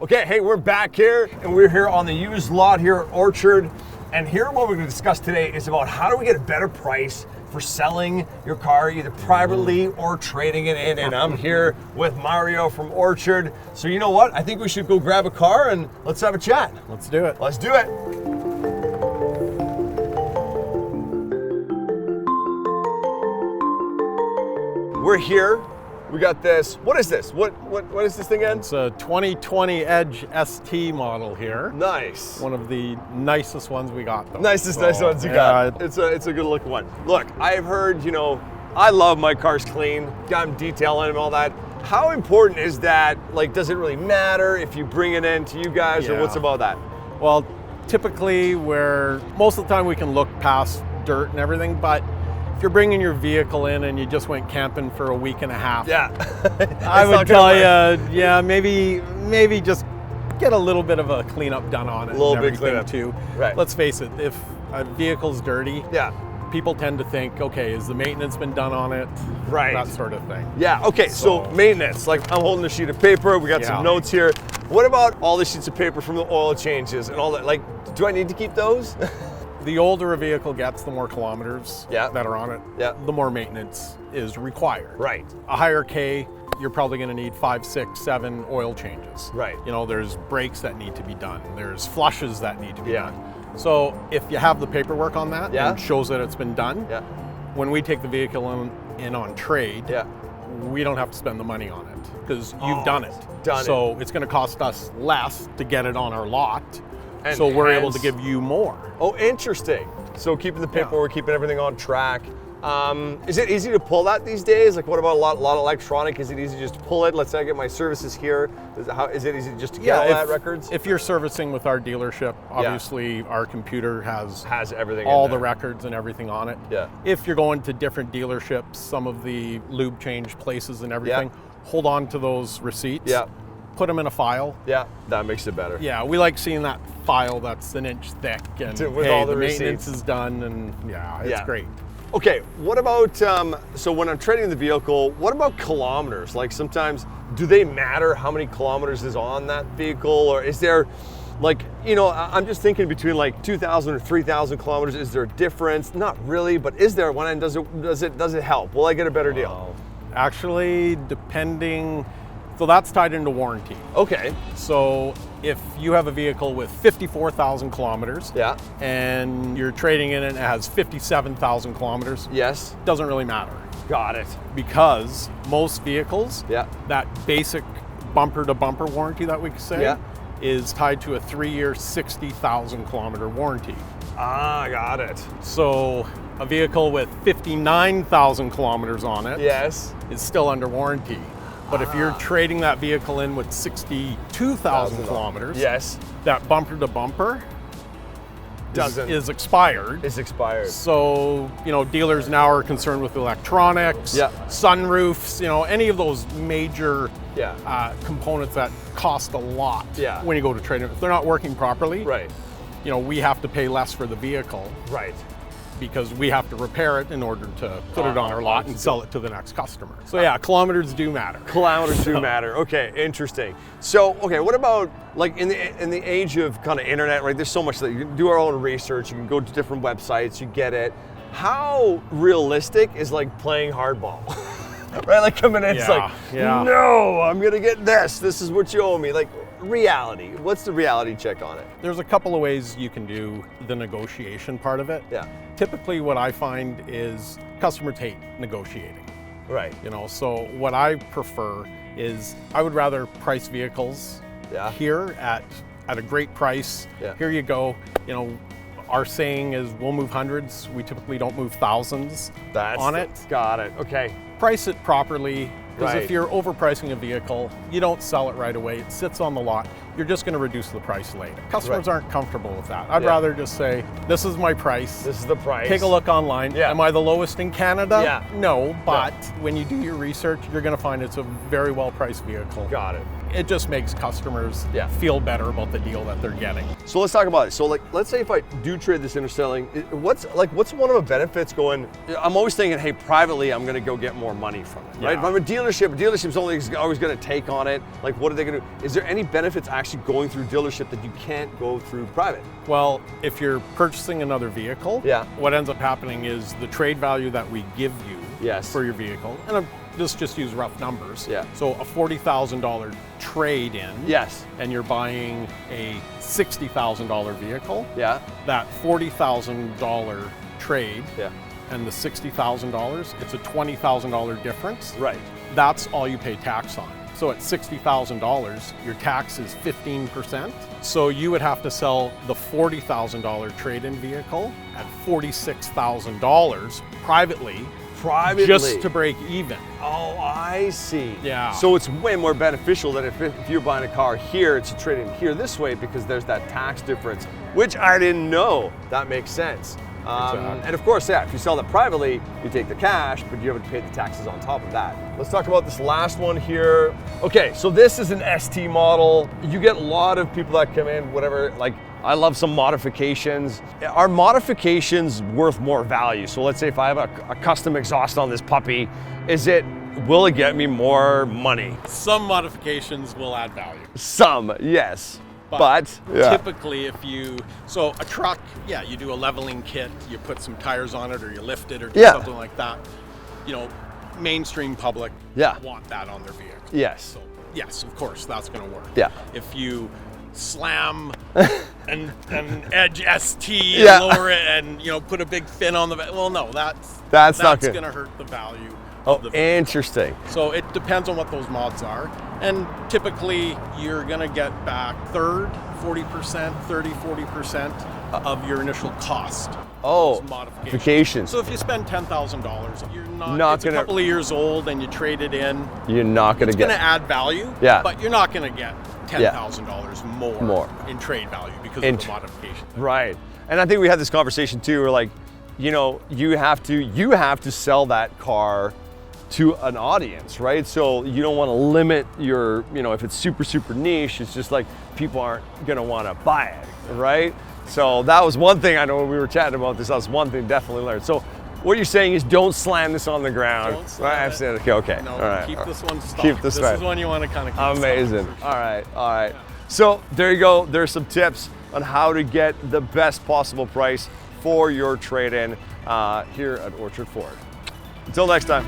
Okay, hey, we're back here, and we're here on the used lot here at Orchard. And here, what we're going to discuss today is about how do we get a better price for selling your car, either privately or trading it in. And I'm here with Mario from Orchard. So you know what? I think we should go grab a car and let's have a chat. Let's do it. Let's do it. We're here. We got this. What is this? What is this thing again? It's a 2020 Edge ST model here. Nice. One of the nicest ones we got, though. Nice ones you got. It's a good looking one. Look, I've heard, I love my cars clean, got them detail on them and all that. How important is that? Like, does it really matter if you bring it in to you guys, or what's about that? Well, typically, most of the time we can look past dirt and everything, but if you're bringing your vehicle in and you just went camping for a week and a half, I would tell you, maybe just get a little bit of a cleanup done on it. A little bit cleanup too. Right. Let's face it, if a vehicle's dirty, people tend to think, okay, has the maintenance been done on it? Right. That sort of thing. Yeah, okay, so maintenance. Like, I'm holding a sheet of paper, we got some notes here. What about all the sheets of paper from the oil changes and all that? Like, do I need to keep those? The older a vehicle gets, the more kilometers that are on it, the more maintenance is required. Right. A higher K, you're probably going to need 5, 6, 7 oil changes. Right. There's brakes that need to be done. There's flushes that need to be done. So if you have the paperwork on that and shows that it's been done, when we take the vehicle in on trade, we don't have to spend the money on it because you've done it. So it's going to cost us less to get it on our lot. And so we're able to give you more. Oh, interesting. So keeping the paperwork, keeping everything on track. Is it easy to pull that these days? Like, what about a lot of electronic? Is it easy just to pull it? Let's say I get my services here. Is it easy just to get all that records? If you're servicing with our dealership, obviously our computer has everything, all the records and everything on it. Yeah. If you're going to different dealerships, some of the lube change places and everything, hold on to those receipts. Yeah. Put them in a file. Yeah, that makes it better. Yeah, we like seeing that file that's an inch thick, and with all the maintenance is done, and it's great. Okay, what about, so when I'm trading the vehicle, what about kilometers? Like, sometimes, do they matter how many kilometers is on that vehicle, or is there, like, I'm just thinking between like 2,000 or 3,000 kilometers, is there a difference? Not really, but is there one, and does it help? Will I get a better deal? Actually, depending. So that's tied into warranty. Okay. So if you have a vehicle with 54,000 kilometers and you're trading in it and it has 57,000 kilometers, doesn't really matter. Got it. Because most vehicles, that basic bumper-to-bumper warranty that we could say is tied to a 3-year, 60,000 kilometer warranty. Ah, got it. So a vehicle with 59,000 kilometers on it is still under warranty. But if you're trading that vehicle in with 62,000 kilometers, that bumper to bumper is expired. It's expired. So, dealers now are concerned with electronics, sunroofs, any of those major components that cost a lot when you go to trade them. If they're not working properly, we have to pay less for the vehicle. Right. Because we have to repair it in order to put it on our lot and sell it to the next customer. So kilometers do matter. Kilometers do matter. Okay, interesting. So, what about like in the age of kind of internet, right? There's so much that you can do our own research. You can go to different websites. You get it. How realistic is like playing hardball? Right, like coming in, it's like, no, I'm gonna get this. This is what you owe me. Like, reality. What's the reality check on it? There's a couple of ways you can do the negotiation part of it. Typically what I find is customers hate negotiating. Right. So what I prefer is I would rather price vehicles here at a great price. Here you go. Our saying is we'll move hundreds. We typically don't move thousands on it. Got it. Okay. Price it properly. Because if you're overpricing a vehicle, you don't sell it right away. It sits on the lot. You're just going to reduce the price later. Customers aren't comfortable with that. I'd rather just say, this is my price. This is the price. Take a look online. Am I the lowest in Canada? No, but when you do your research, you're going to find it's a very well-priced vehicle. Got it. it just makes customers feel better about the deal that they're getting. So let's talk about it. So like, let's say if I do trade this Interstelling, what's one of the benefits going? I'm always thinking, hey, privately, I'm going to go get more money from it, right? If I'm a dealership's always going to take on it. Like, what are they going to do? Is there any benefits actually going through dealership that you can't go through private? Well, if you're purchasing another vehicle, what ends up happening is the trade value that we give you for your vehicle, and just use rough numbers. So a $40,000 trade in, and you're buying a $60,000 vehicle. That $40,000 trade and the $60,000, it's a $20,000 difference. Right. That's all you pay tax on. So at $60,000, your tax is 15%. So you would have to sell the $40,000 trade-in vehicle at $46,000 privately, just to break even. Oh, I see. Yeah. So it's way more beneficial than if you're buying a car here to trade in here this way, because there's that tax difference, which I didn't know. That makes sense. And of course, if you sell it privately, you take the cash, but you haven't paid the taxes on top of that. Let's talk about this last one here. Okay, so this is an ST model. You get a lot of people that come in, whatever, like, I love some modifications. Are modifications worth more value? So let's say if I have a custom exhaust on this puppy, will it get me more money? Some modifications will add value. Some, yes. But typically so a truck, you do a leveling kit, you put some tires on it or you lift it or do something like that. You know, mainstream public want that on their vehicle. Yes. So yes, of course, that's gonna work. Yeah. If you slam an Edge ST and lower it and put a big fin on the no, that's not good. Gonna hurt the value. Oh, interesting. So it depends on what those mods are. And typically you're gonna get back 40%, 40% of your initial cost. Oh, modifications. So if you spend $10,000, you're not a couple of years old and you trade it in, you're not gonna it's gonna add value, but you're not gonna get $10,000 more in trade value because of the modification. Right. And I think we had this conversation too, where like, you have to sell that car to an audience, right? So you don't want to limit your, if it's super, super niche, it's just like people aren't gonna want to buy it, right? So that was one thing I know when we were chatting about this, that was one thing definitely learned. So what you're saying is don't slam this on the ground. Don't slam it. Okay. No, all right. Keep this one stopped. Keep this is one you want to kind of keep amazing. All right. Yeah. So there you go. There's some tips on how to get the best possible price for your trade-in here at Orchard Ford. Until next time.